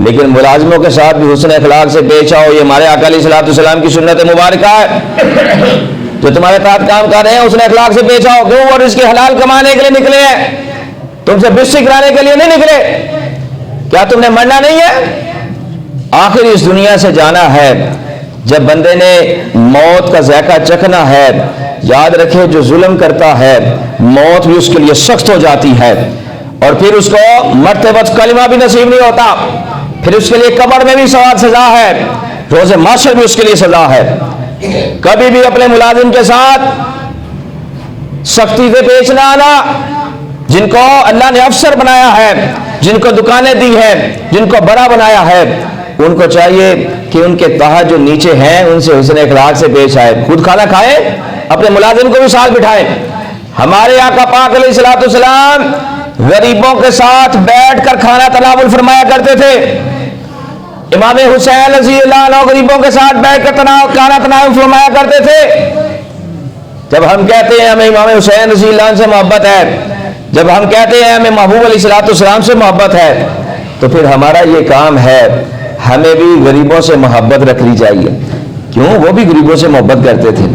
لیکن ملازموں کے ساتھ بھی حسن اخلاق سے پیش آؤ. یہ ہمارے آقا علیہ الصلوۃ والسلام کی سنت مبارکہ ہے. جو تمہارے ساتھ کام کر رہے ہیں حسن اخلاق سے پیش آؤ. کیوں؟ اور اس کے حلال کمانے کے لیے نکلے ہیں, تم سے بشی کرانے کے لیے نہیں نکلے. کیا تم نے مرنا نہیں ہے؟ آخر اس دنیا سے جانا ہے. جب بندے نے موت کا ذائقہ چکھنا ہے, یاد رکھے جو ظلم کرتا ہے موت بھی اس کے لیے سخت ہو جاتی ہے, اور پھر اس کو مرتے وقت کلمہ بھی نصیب نہیں ہوتا. پھر اس کے لیے قبر میں بھی سوال سزا ہے, روز محشر بھی اس کے لیے سزا ہے. کبھی بھی اپنے ملازم کے ساتھ سختی سے پیش نہ آنا. جن کو اللہ نے افسر بنایا ہے, جن کو دکانیں دی ہیں, جن کو بڑا بنایا ہے, ان کو چاہیے کہ ان کے تحت جو نیچے ہیں ان سے حسن اخلاق سے پیش آئے. خود کھانا کھائیں, اپنے ملازم کو بھی ساتھ بٹھائیں. ہمارے آقا پاک علیہ الصلوۃ والسلام غریبوں کے ساتھ بیٹھ کر کھانا تناول فرمایا کرتے تھے. امام حسین رضی اللہ عنہ غریبوں کے ساتھ بیٹھ کر کھانا تناول فرمایا کرتے تھے. جب ہم کہتے ہیں ہمیں امام حسین رضی اللہ عنہ سے محبت ہے, جب ہم کہتے ہیں ہمیں محبوب علیہ الصلوۃ والسلام سے محبت ہے, تو پھر ہمارا یہ کام ہے ہمیں بھی غریبوں سے محبت رکھنی چاہیے. کیوں؟ وہ بھی غریبوں سے محبت کرتے تھے.